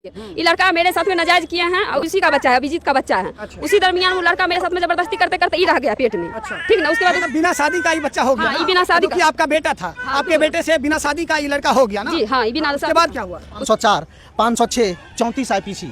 ये लड़का मेरे साथ में नाजायज किए हैं और उसी का बच्चा है, अभिजीत का बच्चा है। अच्छा। उसी दरमियान वो लड़का मेरे साथ में जबरदस्ती करते करते ही रह गया पेट में। अच्छा। ठीक ना, उसके बाद मतलब बिना शादी का ही बच्चा हो गया। हाँ, ये बिना शादी क्योंकि का। आपका बेटा था, आपके बेटे से बिना शादी का ये लड़का हो गया ना। जी हाँ, ये बिना उसके बाद क्या हुआ? 504, 506, 34 IPC।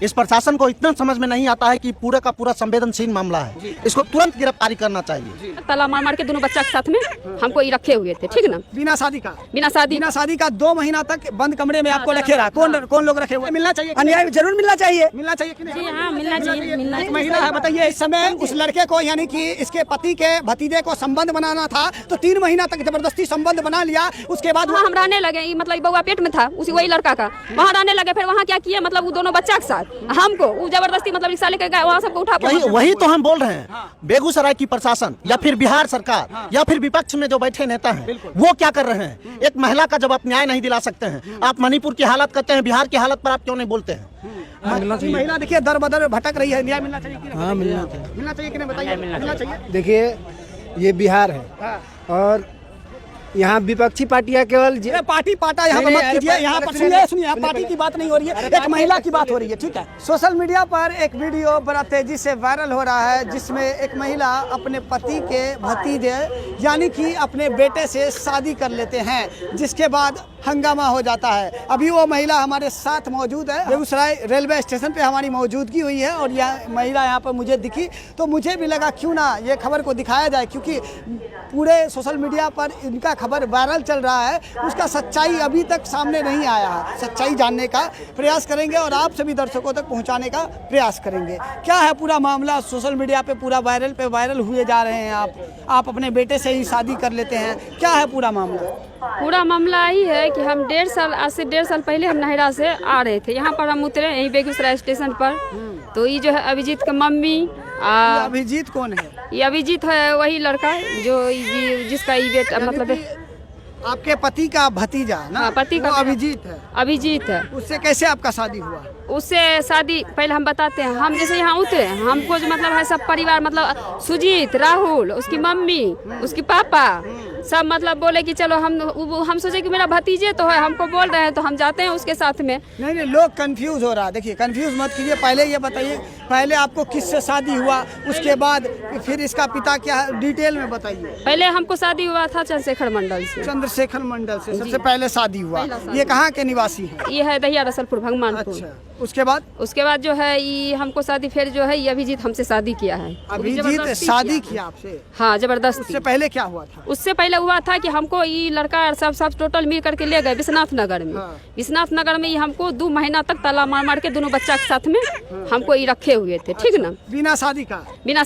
इस प्रशासन को इतना समझ में नहीं आता है कि पूरा का पूरा संवेदनशील मामला है, इसको तुरंत गिरफ्तारी करना चाहिए। ताला मार मार के दोनों बच्चा के साथ में हमको ये रखे हुए थे। ठीक ना, बिना शादी का। बिना शादी बिना शादी का 2 महीना तक बंद कमरे में आपको रखे रहा। कौन लोग रखे हुए? मिलना चाहिए, अन्याय जरूर मिलना चाहिए। मिलना चाहिए कि नहीं? हाँ, मिलना चाहिए, मिलना एक महिला है, बताइए इस समय उस लड़के को यानी कि इसके पति के भतीजे को संबंध बनाना था तो 3 महीना तक जबरदस्ती संबंध बना लिया। उसके बाद वहाँ हम रहने लगे, मतलब बउआ पेट में था उसी वही लड़का का, वहाँ रहने लगे। फिर वहाँ क्या किया, मतलब वो दोनों बच्चा के साथ हमको वो जबरदस्ती मतलब रिक्शा लेकर गए, वहाँ सबको उठा के वही तो हम बोल रहे हैं। बेगूसराय की प्रशासन या फिर बिहार सरकार या फिर विपक्ष में जो बैठे नेता हैं वो क्या कर रहे हैं? एक महिला का जब आप न्याय नहीं दिला सकते हैं, आप मणिपुर की हालत करते हैं, बिहार की हालत पर आप क्यों नहीं बोलते हैं? महिला देखिए दर बदर भटक रही है। न्याय मिलना चाहिए कि नहीं? हाँ, मिलना चाहिए कि नहीं, बताइए। मिलना चाहिए। देखिए ये बिहार है हाँ। और यहाँ विपक्षी पार्टियां केवल ये पार्टी पाटा यहाँ पर नहीं, मत नहीं, कीजिए। अरे यहाँ पर सुनिए, सुनिए सुनिए, सुनिए, पार्टी की बात नहीं हो रही है, एक महिला की बात हो रही है। ठीक है, सोशल मीडिया पर एक वीडियो बड़ा तेजी से वायरल हो रहा है जिसमें एक महिला अपने पति के भतीजे यानी कि अपने बेटे से शादी कर लेते हैं, जिसके बाद हंगामा हो जाता है। अभी वो महिला हमारे साथ मौजूद है, बेगूसराय रेलवे स्टेशन पे हमारी मौजूदगी हुई है और यह महिला यहाँ पर मुझे दिखी तो मुझे भी लगा क्यों ना ये खबर को दिखाया जाए, क्योंकि पूरे सोशल मीडिया पर इनका खबर वायरल चल रहा है। उसका सच्चाई अभी तक सामने नहीं आया है। सच्चाई जानने का प्रयास करेंगे और आप सभी दर्शकों तक पहुंचाने का प्रयास करेंगे। क्या है पूरा मामला? सोशल मीडिया पे पूरा वायरल हुए जा रहे हैं। आप अपने बेटे से ही शादी कर लेते हैं, क्या है पूरा मामला? पूरा मामला यही है कि हम आज से 1.5 साल पहले हम नहरा से आ रहे थे, यहाँ पर हम उतरे यहीं बेगूसराय स्टेशन पर। तो ये जो है अभिजीत का मम्मी अभिजीत कौन है? ये अभिजीत है वही लड़का जो जिसका ये बेटा मतलब आपके पति का भतीजा ना? हाँ, पति का वो अभिजीत है। अभिजीत है। उससे कैसे आपका शादी हुआ? उससे शादी पहले हम बताते हैं। हम जैसे यहाँ उतरे, हमको जो मतलब है सब परिवार मतलब सुजीत, राहुल, उसकी मम्मी, उसकी पापा सब मतलब बोले कि चलो हम सोचे कि मेरा भतीजे तो है, हमको बोल रहे हैं तो हम जाते हैं उसके साथ में। नहीं, लोग कंफ्यूज हो रहा है। देखिए कंफ्यूज मत कीजिए, पहले ये बताइए पहले आपको किससे शादी हुआ, उसके बाद फिर इसका पिता क्या है, डिटेल में बताइए। पहले हमको शादी हुआ था चंद्रशेखर मंडल से। चंद्रशेखर मंडल से सबसे पहले शादी हुआ। ये कहाँ के निवासी है? ये है दहिया रसलपुर भगवानपुर। अच्छा, उसके बाद जो है ये हमको शादी फिर जो है ये अभिजीत हमसे शादी किया है। अभिजीत शादी किया आपसे? हाँ, जबरदस्ती। उससे पहले क्या हुआ था? उससे पहले हुआ था कि हमको ये लड़का सब टोटल मिल करके ले गए विश्वनाथ नगर में। हाँ। विश्वनाथ नगर में ये हमको 2 महीना तक ताला मार मार के दोनों बच्चा के साथ में हमको ये रखे हुए थे। ठीक ना, बिना शादी का। बिना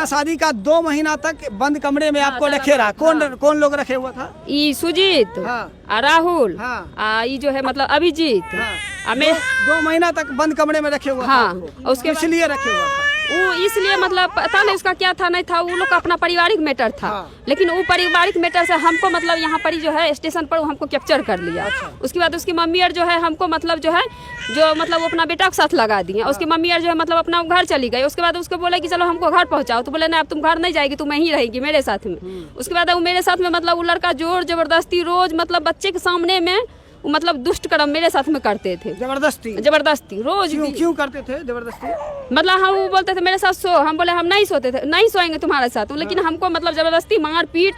शादी का 2 महीना तक बंद कमरे में आपको रखे रहा। कौन लोग रखे हुआ था? ये सुजीत, हाँ। राहुल, हाँ। ये जो है मतलब अभिजीत। हाँ। 2 महीना तक बंद कमरे में रखे हुआ था। हाँ, आपको। उसके इसलिए रखे हुआ था? वो इसलिए मतलब पता नहीं उसका क्या था नहीं था, वो लोग का अपना पारिवारिक मैटर था। हाँ। लेकिन वो पारिवारिक मैटर से हमको मतलब यहाँ पर जो है स्टेशन पर वो हमको कैप्चर कर लिया। अच्छा। उसके बाद उसकी मम्मी और जो है हमको मतलब जो मतलब वो अपना बेटा के साथ लगा दिए। उसकी मम्मी और जो है मतलब अपना घर चली गई। उसके बाद उसको बोले कि चलो हमको घर पहुँचाओ, तो बोले नहीं अब तुम घर नहीं जाएगी, तुम यहीं रहेगी मेरे साथ में। उसके बाद वो मेरे साथ में मतलब वो लड़का जोर जबरदस्ती रोज मतलब बच्चे के सामने में मतलब दुष्ट कर्म मेरे साथ में करते थे। जबरदस्ती रोज। क्यों करते थे जबरदस्ती? मतलब हम वो बोलते थे मेरे साथ सो, हम बोले हम नहीं सोते थे, नहीं सोएंगे तुम्हारे साथ। लेकिन हमको मतलब जबरदस्ती मार पीट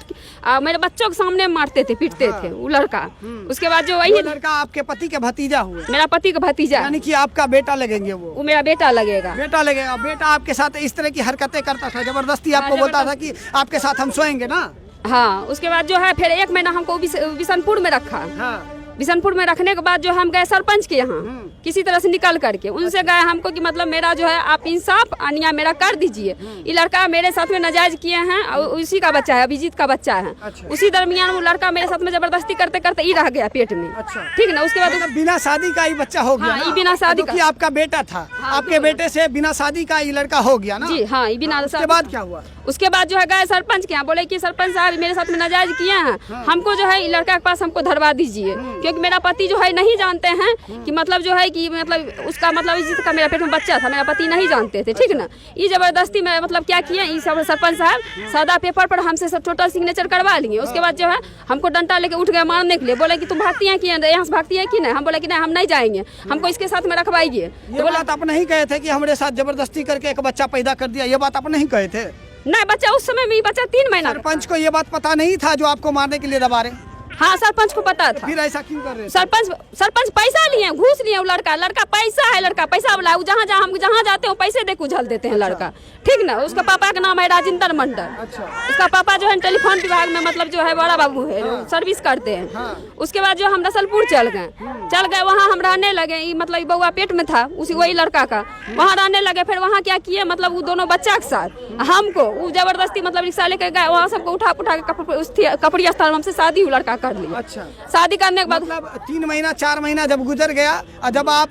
मेरे बच्चों के सामने मारते थे, पीटते थे वो लड़का। उसके बाद जो वही लड़का आपके पति के भतीजा हुए? मेरा पति का भतीजा, यानी कि आपका बेटा लगेंगे? वो मेरा बेटा लगेगा। बेटा आपके साथ इस तरह की हरकतें करता था, जबरदस्ती आपको बोलता था कि आपके साथ हम सोएंगे ना? हाँ, उसके बाद जो है फिर 1 महीना हमको बिशनपुर में रखा। हाँ। बिशनपुर में रखने के बाद जो हम गए सरपंच के यहाँ किसी तरह से निकल करके, उनसे गए हमको कि मतलब मेरा जो है आप इंसाफ अन्याय मेरा कर दीजिए। ये लड़का मेरे साथ में नाजायज किए हैं और उसी का बच्चा है, अभिजीत का बच्चा है। अच्छा। उसी दरमियान वो लड़का मेरे साथ में जबरदस्ती करते करते ही रह गया पेट में। अच्छा। ठीक ना, उसके बाद मतलब बिना शादी का ही बच्चा हो गया? हाँ, ये बिना शादी का। आपका बेटा था, आपके बेटे से बिना शादी का ये लड़का हो गया ना? जी हाँ, ये बिना। उसके बाद क्या हुआ? उसके बाद जो है गए सरपंच के यहाँ, बोले कि सरपंच साहब मेरे साथ में नाजायज किए हैं, हमको जो है लड़का के पास हमको धरवा दीजिए, क्योंकि मेरा पति जो है नहीं जानते हैं कि मतलब जो है कि मतलब उसका मतलब जिसका मेरा पेट में बच्चा था मेरा पति नहीं जानते थे, ठीक ना। ये जबरदस्ती में मतलब क्या किए, इस सरपंच साहब सादा पेपर पर हमसे सब टोटल सिग्नेचर करवा लिए। उसके बाद जो है हमको डंडा लेके उठ गए मारने के लिए, बोले कि तुम भागती हैं कि यहाँ से भागती है कि नहीं। हम बोले कि नहीं हम नहीं जाएंगे, हमको इसके साथ में रखवाइए। तो बोला आप नहीं कहे थे कि हमारे साथ जबरदस्ती करके एक बच्चा पैदा कर दिया, ये बात आप नहीं कहे थे? नहीं, बच्चा उस समय में बच्चा 3 महीना। सरपंच को ये बात पता नहीं था जो आपको मारने के लिए दबा रहे? हाँ, सरपंच को पता था। फिर ऐसा क्यों कर रहे? सरपंच पैसा लिए, घूस लिए। वो लड़का पैसा है, लड़का पैसा वाला। वो हम जहाँ जाते हैं पैसे दे के उछल देते हैं लड़का, ठीक ना। उसका पापा का नाम है राजेंद्र मंडल। उसका पापा जो है टेलीफोन विभाग में मतलब जो है बड़ा बाबू है, सर्विस करते हैं। उसके बाद जो हम रसलपुर चल गए, वहाँ हम रहने लगे। मतलब बउआ पेट में था वही लड़का का, वहाँ रहने लगे। फिर वहाँ क्या किए, मतलब वो दोनों बच्चा के साथ हमको वो जबरदस्ती मतलब रिक्शा लेके गए, वहाँ सबको उठा के कपड़ी स्थान हमसे शादी लड़का कर लिया। अच्छा, शादी करने के बाद मतलब 3 महीना 4 महीना जब गुजर गया और जब आप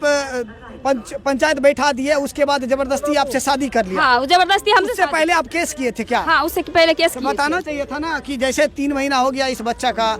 पंचायत बैठा दिए, उसके बाद जबरदस्ती आपसे शादी कर लिया। हाँ, जबरदस्ती हमसे। उससे पहले आप केस किए थे क्या? हाँ, उससे पहले केस तो बताना चाहिए था ना कि जैसे 3 महीना हो गया इस बच्चा का,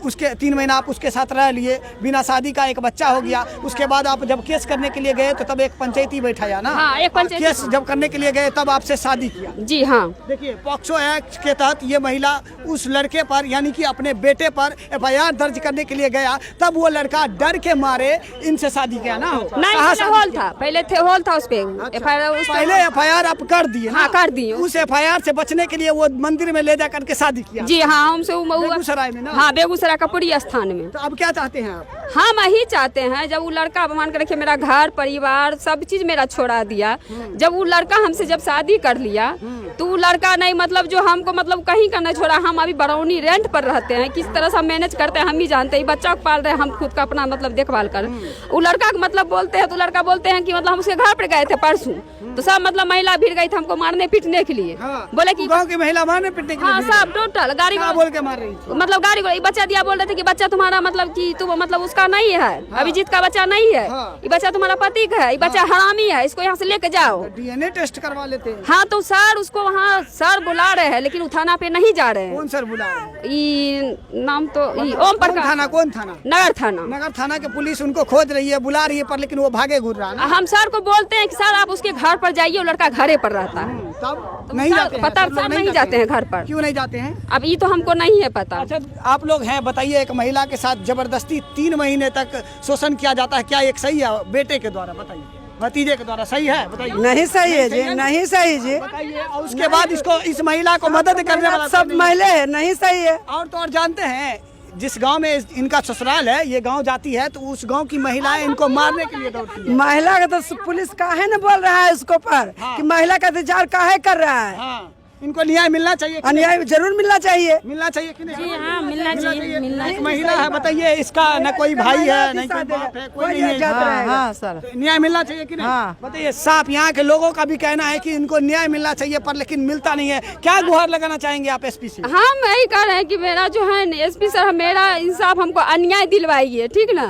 उसके 3 महीना आप उसके साथ रह लिए, बिना शादी का एक बच्चा हो गया। उसके बाद आप जब केस करने के लिए गए तो तब एक पंचायती बैठाया ना? हाँ, एक पंचायती। केस जब करने के लिए गए तब आपसे शादी किया? जी हाँ। देखिए, पॉक्सो एक्ट के तहत ये महिला उस लड़के पर यानी कि अपने बेटे पर FIR दर्ज करने के लिए गया, तब वो लड़का डर के मारे इनसे शादी किया ना? नहीं, हॉल था पहले, हॉल था उस पे FIR। पहले FIR आप कर दिए? हाँ, कर दिए। उस FIR से बचने के लिए वो मंदिर में ले जा करके शादी किया? जी हाँ, हमसे बेगूसराय में ना? हाँ, बेगूसराय कपड़ी स्थान में। तो अब क्या चाहते हैं आप? हम यही चाहते हैं, जब वो लड़का मान कर रखे मेरा घर परिवार सब चीज मेरा छोड़ा दिया, जब वो लड़का हमसे जब शादी कर लिया तो वो लड़का नहीं मतलब जो हमको मतलब कहीं का नहीं छोड़ा। हम अभी बरौनी रेंट पर रहते हैं, किस तरह से हम मैनेज करते हैं हम ही जानते हैं। बच्चा को पाल रहे हैं हम खुद का अपना मतलब देखभाल कर। वो लड़का मतलब बोलते हैं, तो लड़का बोलते हैं कि मतलब हम उसके घर पर गए थे परसों, तो सब मतलब महिला भीड़ गई थी हमको मारने पीटने के लिए। बोले कि गांव की महिला मारने पीटने के लिए? हाँ, सब टोटल गाड़ी बोल के मार रही थी। मतलब गाड़ी बच्चा दिया, बोल रहे थे कि बच्चा तुम्हारा मतलब कि तुम मतलब उसका नहीं है, अभिजीत का बच्चा नहीं है, ये बच्चा तुम्हारा पति का है, ये बच्चा हरामी है, इसको यहाँ से लेके जाओ, DNA टेस्ट करवा लेते हैं। हाँ, तो सर उसको वहाँ सर बुला रहे हैं, लेकिन वो थाना पे नहीं जा रहे हैं। कौन सर बुला रहे हैं? ये नाम तो ओम प्रकाश थाना। कौन थाना? नगर थाना। नगर थाना के पुलिस उनको खोज रही है, बुला रही है, पर लेकिन वो भागे घूर रहा है। हम सर को बोलते हैं कि सर आप उसके घर पर जाइए, वो लड़का घरे पर रहता है। तब नहीं जाते हैं? पता सर नहीं जाते हैं घर पर। क्यों नहीं जाते हैं? अब ये तो हमको नहीं है पता। अच्छा, आप लोग हैं, बताइए, एक महिला के साथ जबरदस्ती 3 महीने तक शोषण किया जाता है, क्या एक सही है? बेटे के द्वारा बताइए, भतीजे के द्वारा सही है? बताइए। नहीं सही है जी, नहीं सही जी। बताइए। और उसके बाद इसको इस महिला को मदद करने वाला सब महिला है, नहीं सही है। और तो और जानते हैं, जिस गांव में इनका ससुराल है, ये गांव जाती है तो उस गांव की महिलाएं इनको मारने के लिए दौड़ती है। महिला का तो पुलिस काहे न बोल रहा है उसको पर कि महिला का इंतजार काहे कर रहा है? हाँ, इनको न्याय मिलना चाहिए। अन्याय जरूर मिलना चाहिए। मिलना चाहिए कि नहीं? जी हाँ, मिलना चाहिए। एक महिला है, बताइए, इसका न कोई भाई है न कोई बाप है, कोई नहीं है। हाँ सर, तो न्याय मिलना चाहिए कि नहीं? हाँ। बताइए साहब, यहाँ के लोगों का भी कहना है कि इनको न्याय मिलना चाहिए, पर लेकिन मिलता नहीं है। क्या गुहार लगाना चाहेंगे आप SP से? हम यही कह रहे हैं कि मेरा जो है SP सर मेरा इंसाफ हमको अन्याय दिलवाइए, ठीक ना।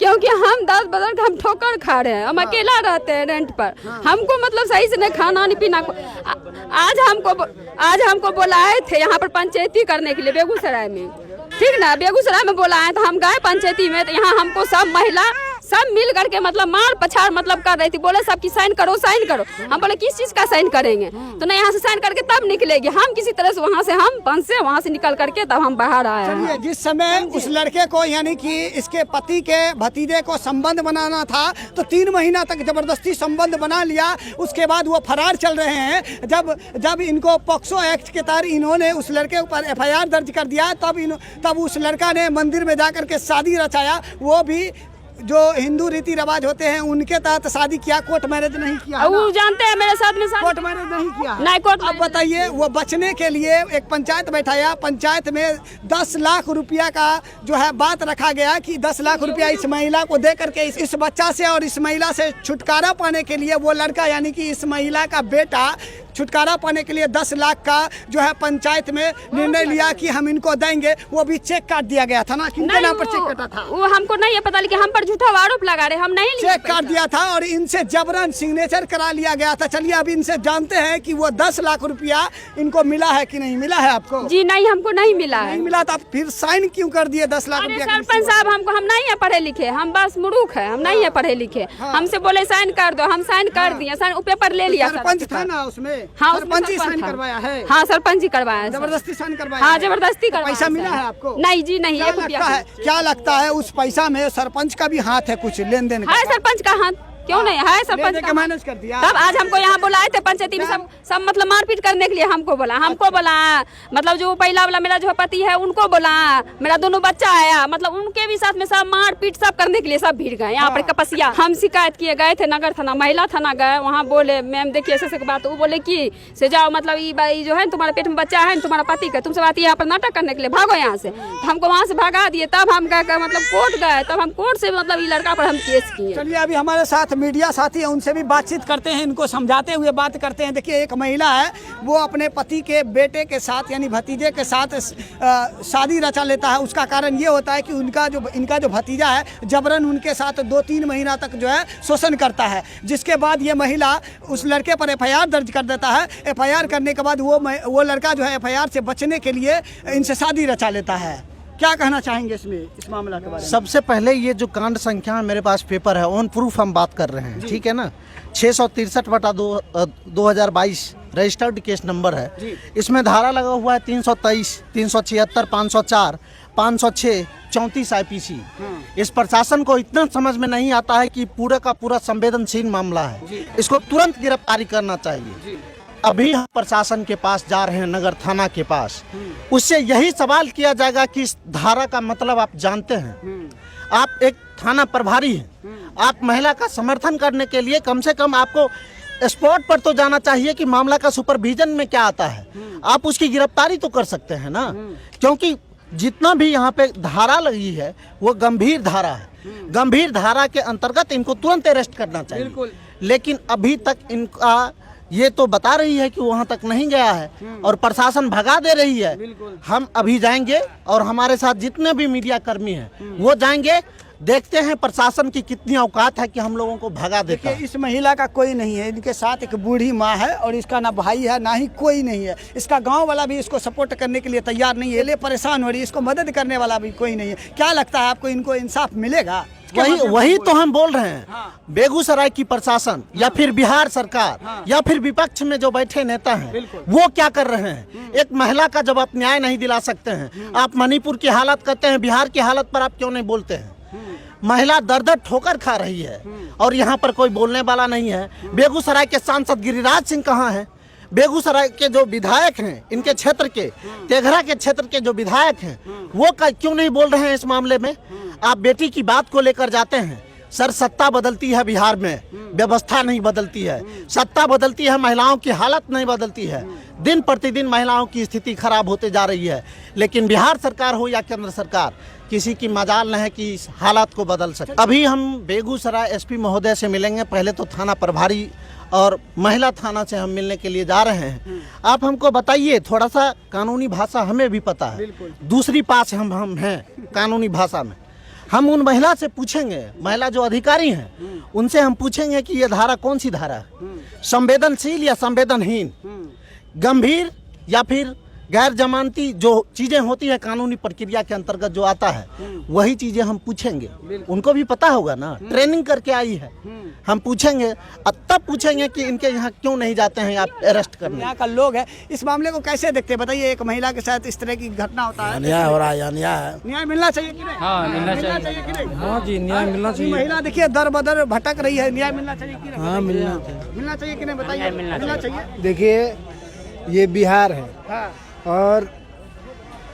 क्योंकि हम 10 बजे हम ठोकर खा रहे हैं, हम अकेला रहते हैं रेंट पर। हमको मतलब सही से नहीं खाना नहीं पीना। आज हमको बुलाए थे यहाँ पर पंचायती करने के लिए बेगूसराय में, ठीक ना। बेगूसराय में बुलाए तो हम गए पंचायती में, तो यहाँ हमको सब महिला सब मिल करके मतलब मार पछाड़ मतलब कर रही थी। बोले सबकी साइन करो, साइन करो। हम बोले किस चीज का साइन करेंगे? तो नहीं, यहाँ से साइन करके तब निकलेगी। हम किसी तरह से वहाँ से हम पंच से वहाँ से निकल करके तब हम बाहर आए हैं। जिस समय उस लड़के को यानी कि इसके पति के भतीजे को संबंध बनाना था, तो 3 महीना तक जबरदस्ती संबंध बना लिया। उसके बाद वो फरार चल रहे हैं। जब इनको पॉक्सो एक्ट के तहत इन्होंने उस लड़के ऊपर FIR दर्ज कर दिया, तब उस लड़का ने मंदिर में जाकर के शादी रचाया। वो भी जो हिंदू रीति रिवाज होते हैं उनके तहत शादी किया, कोर्ट मैरिज नहीं किया। वो जानते हैं मेरे साथ में कोर्ट मैरिज नहीं किया। नहीं, कोर्ट। अब बताइए, वो बचने के लिए एक पंचायत बैठाया, पंचायत में 10 लाख रुपया का जो है बात रखा गया कि 10 लाख रुपया इस महिला को दे करके इस बच्चा से और इस महिला से छुटकारा पाने के लिए वो लड़का यानी कि इस महिला का बेटा छुटकारा पाने के लिए 10 लाख का जो है पंचायत में निर्णय लिया कि हम इनको देंगे। वो भी चेक काट दिया गया था ना, किनके नाम पर चेक कटा था? वो हमको नहीं है पता, लेकिन हम पर झूठा आरोप लगा रहे, हम नहीं लिए चेक कर दिया था और इनसे जबरन सिग्नेचर करा लिया गया था। चलिए अभी इनसे जानते हैं कि वो 10 लाख रुपया इनको मिला है कि नहीं मिला है आपको? जी नहीं, हमको नहीं मिला है। नहीं मिला था, फिर साइन क्यों कर दिए 10 लाख अरे रुपया? सरपंच साहब, हमको हम नहीं है पढ़े लिखे, हम बस मूर्ख है, हम नहीं है पढ़े लिखे। हमसे बोले साइन कर दो, हम साइन कर दिए, साइन पेपर ले लिया। सरपंच था ना उसमें? हाँ, सरपंच ही साइन करवाया है? हाँ, सरपंच ही करवाया है। जबरदस्ती साइन करवाया? हाँ, जबरदस्ती करवाया। पैसा मिला है आपको? नहीं जी नहीं, क्या लगता है उस पैसा में सरपंच का भी हाथ है, कुछ लेन देन का? है सरपंच का हाथ, क्यों नहीं है सरपंच का? मैनेज कर दिया। तब आज हमको यहाँ बुलाए थे पंचायती में, सब मतलब मारपीट करने के लिए हमको बोला मतलब जो पहला वाला मेरा जो पति है उनको बोला, मेरा दोनों बच्चा आया, मतलब उनके भी साथ में सब मारपीट सब करने के लिए सब भीड़ गए यहाँ पर कपसिया। हम शिकायत किए गए थे नगर थाना, महिला थाना गए, वहाँ बोले मैम देखिए ऐसे बात, वो बोले कि से जाओ, मतलब ये जो है तुम्हारे पेट में बच्चा है तुम्हारा पति का, तुमसे बात यहाँ पर नाटक करने के लिए भागो यहाँ से। तो हमको वहाँ से भगा दिए, तब हम गए मतलब कोर्ट गए, तब हम कोर्ट से मतलब ये लड़का पर हम केस किए। चलिए अभी हमारे साथ मीडिया साथी है, उनसे भी बातचीत करते हैं, इनको समझाते हुए बात करते हैं। देखिए एक महिला है, वो अपने पति के बेटे के साथ यानी भतीजे के साथ शादी रचा लेता है। उसका कारण ये होता है कि इनका जो भतीजा है जबरन उनके साथ 2-3 महीना तक जो है शोषण करता है, जिसके बाद ये महिला उस लड़के पर FIR दर्ज कर देता है। FIR करने के बाद वो लड़का जो है FIR से बचने के लिए इनसे शादी रचा लेता है। क्या कहना चाहेंगे इस मामला के बारे में? सबसे पहले ये जो कांड संख्या मेरे पास पेपर है, ऑन प्रूफ हम बात कर रहे हैं, ठीक है ना। 663/2022 रजिस्टर्ड केस नंबर है। इसमें धारा लगा हुआ है 323, 376, 504, 506, 34 IPC। इस प्रशासन को इतना समझ में नहीं आता है कि पूरा का पूरा संवेदनशील मामला है, इसको तुरंत गिरफ्तारी करना चाहिए। अभी हम प्रशासन के पास जा रहे हैं, नगर थाना के पास, उससे यही सवाल किया जाएगा कि इस धारा का मतलब आप जानते हैं। आप एक थाना प्रभारी हैं, आप महिला का समर्थन करने के लिए कम से कम आपको स्पॉट पर तो जाना चाहिए कि मामला का सुपरविजन में क्या आता है, आप उसकी गिरफ्तारी तो कर सकते हैं ना। क्योंकि जितना भी यहाँ पे धारा लगी है वो गंभीर धारा है, गंभीर धारा के अंतर्गत इनको तुरंत अरेस्ट करना चाहिए। लेकिन अभी तक इनका ये तो बता रही है कि वहाँ तक नहीं गया है और प्रशासन भगा दे रही है। हम अभी जाएंगे और हमारे साथ जितने भी मीडिया कर्मी हैं वो जाएंगे, देखते हैं प्रशासन की कितनी औकात है कि हम लोगों को भगा देता है। इस महिला का कोई नहीं है, इनके साथ एक बूढ़ी माँ है और इसका ना भाई है ना ही कोई नहीं है। इसका गांव वाला भी इसको सपोर्ट करने के लिए तैयार नहीं है, ये परेशान हो रही है, इसको मदद करने वाला भी कोई नहीं है। क्या लगता है आपको इनको इंसाफ मिलेगा? वही तो हम बोल रहे हैं। बेगूसराय की प्रशासन या फिर बिहार सरकार या फिर विपक्ष में जो बैठे नेता हैं वो क्या कर रहे हैं? एक महिला का जब आप न्याय नहीं दिला सकते हैं, आप मणिपुर की हालत करते हैं, बिहार की हालत पर आप क्यों नहीं बोलते हैं? महिला दर ठोकर खा रही है और यहाँ पर कोई बोलने वाला नहीं है। बेगूसराय के सांसद गिरिराज सिंह कहाँ हैं? बेगूसराय के जो विधायक हैं, इनके क्षेत्र के, तेघरा के क्षेत्र के जो विधायक हैं, वो क्यों नहीं बोल रहे हैं इस मामले में? आप बेटी की बात को लेकर जाते हैं, सर सत्ता बदलती है बिहार में, व्यवस्था नहीं बदलती है। सत्ता बदलती है, महिलाओं की हालत नहीं बदलती है। दिन प्रतिदिन महिलाओं की स्थिति खराब होते जा रही है, लेकिन बिहार सरकार हो या केंद्र सरकार, किसी की मजाल नहीं है कि इस हालात को बदल सके। अभी हम बेगूसराय SP महोदय से मिलेंगे, पहले तो थाना प्रभारी और महिला थाना से हम मिलने के लिए जा रहे हैं। आप हमको बताइए, थोड़ा सा कानूनी भाषा हमें भी पता है, दूसरी पास हम हैं कानूनी भाषा में। हम उन महिला से पूछेंगे, महिला जो अधिकारी हैं उनसे हम पूछेंगे कि ये धारा कौन सी धारा है, संवेदनशील या संवेदनहीन, गंभीर या फिर गैर जमानती जो चीजें होती है कानूनी प्रक्रिया के अंतर्गत जो आता है, वही चीजें हम पूछेंगे। उनको भी पता होगा ना, ट्रेनिंग करके आई है। हम पूछेंगे, तब पूछेंगे कि इनके यहाँ क्यों नहीं जाते हैं आप अरेस्ट करने। यहाँ का लोग है, इस मामले को कैसे देखते हैं बताइए? एक महिला के साथ इस तरह की घटना होता है, न्याय हो रहा है, न्याय न्याय मिलना चाहिए कि नहीं? हाँ, मिलना चाहिए कि नहीं? हाँ जी, न्याय मिलना चाहिए। महिला देखिए दर बदर भटक रही है, न्याय मिलना चाहिए कि नहीं? हाँ, मिलना चाहिए। मिलना चाहिए कि नहीं बताइए? मिलना चाहिए। देखिए ये बिहार है और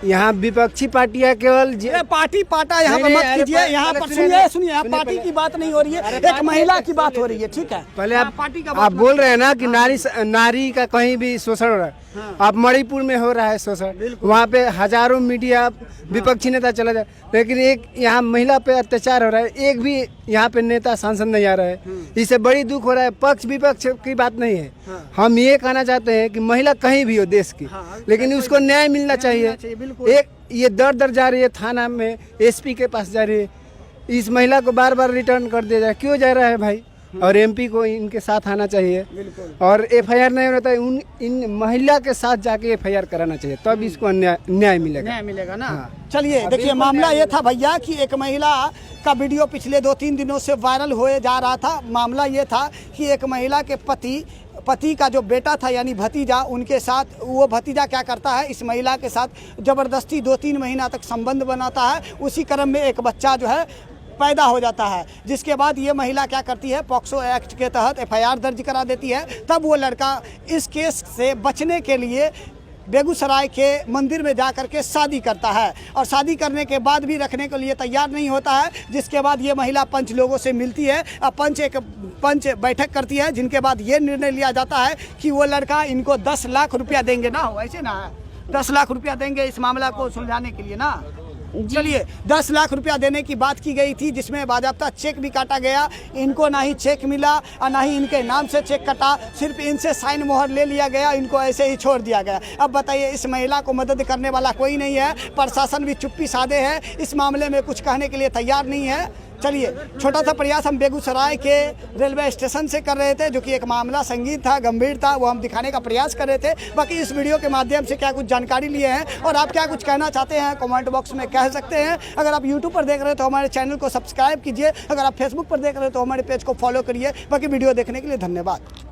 यहाँ विपक्षी पार्टियां केवल ये पार्टी पाटा यहाँ पर मत कीजिए। यहाँ पर सुनिए, यहाँ पार्टी की बात नहीं हो रही है, एक महिला की बात हो रही है, ठीक है? पहले पार्टी का आप बोल रहे हैं ना कि नारी का कहीं भी शोषण हो रहा है। अब मणिपुर में हो रहा है शोषण, वहाँ पे हजारों मीडिया विपक्षी नेता चला जाए, लेकिन एक यहाँ महिला पे अत्याचार हो रहा है, एक भी यहाँ पे नेता सांसद नहीं आ रहा है। इससे बड़ी दुख हो रहा है। पक्ष विपक्ष की बात नहीं है, हम ये कहना चाहते हैं कि महिला कहीं भी हो देश की, लेकिन उसको न्याय मिलना चाहिए। एक ये दर जा रही है, थाना में SP के पास जा रही है, इस महिला को बार बार रिटर्न कर दिया जाए, क्यों जा रहा है भाई? और एमपी को इनके साथ आना चाहिए और एफआईआर नहीं होता है, इन महिला के साथ जाके एफआईआर कराना चाहिए, तब इसको न्याय मिलेगा। न्याय मिलेगा ना। चलिए देखिए, मामला ये था भैया कि एक महिला का वीडियो पिछले 2-3 दिनों से वायरल हुए जा रहा था। मामला ये था कि एक महिला के पति का जो बेटा था यानी भतीजा, उनके साथ वो भतीजा क्या करता है, इस महिला के साथ ज़बरदस्ती 2-3 महीना तक संबंध बनाता है। उसी क्रम में एक बच्चा जो है पैदा हो जाता है, जिसके बाद ये महिला क्या करती है, पॉक्सो एक्ट के तहत एफआईआर दर्ज करा देती है। तब वो लड़का इस केस से बचने के लिए बेगूसराय के मंदिर में जा कर के शादी करता है और शादी करने के बाद भी रखने के लिए तैयार नहीं होता है, जिसके बाद ये महिला पंच लोगों से मिलती है और पंच बैठक करती है, जिनके बाद ये निर्णय लिया जाता है कि वो लड़का इनको 10 लाख रुपया देंगे ना, ऐसे ना 10 लाख रुपया देंगे इस मामला को सुलझाने के लिए ना। चलिए 10 लाख रुपया देने की बात की गई थी, जिसमें बाजाबता चेक भी काटा गया। इनको ना ही चेक मिला और ना ही इनके नाम से चेक कटा, सिर्फ इनसे साइन मोहर ले लिया गया, इनको ऐसे ही छोड़ दिया गया। अब बताइए, इस महिला को मदद करने वाला कोई नहीं है, प्रशासन भी चुप्पी साधे है, इस मामले में कुछ कहने के लिए तैयार नहीं है। चलिए, छोटा सा प्रयास हम बेगूसराय के रेलवे स्टेशन से कर रहे थे, जो कि एक मामला संगीन था, गंभीर था, वो हम दिखाने का प्रयास कर रहे थे। बाकी इस वीडियो के माध्यम से क्या कुछ जानकारी लिए हैं और आप क्या कुछ कहना चाहते हैं कमेंट बॉक्स में कह सकते हैं। अगर आप यूट्यूब पर देख रहे हैं तो हमारे चैनल को सब्सक्राइब कीजिए, अगर आप फेसबुक पर देख रहे हैं तो हमारे पेज को फॉलो करिए। बाकी वीडियो देखने के लिए धन्यवाद।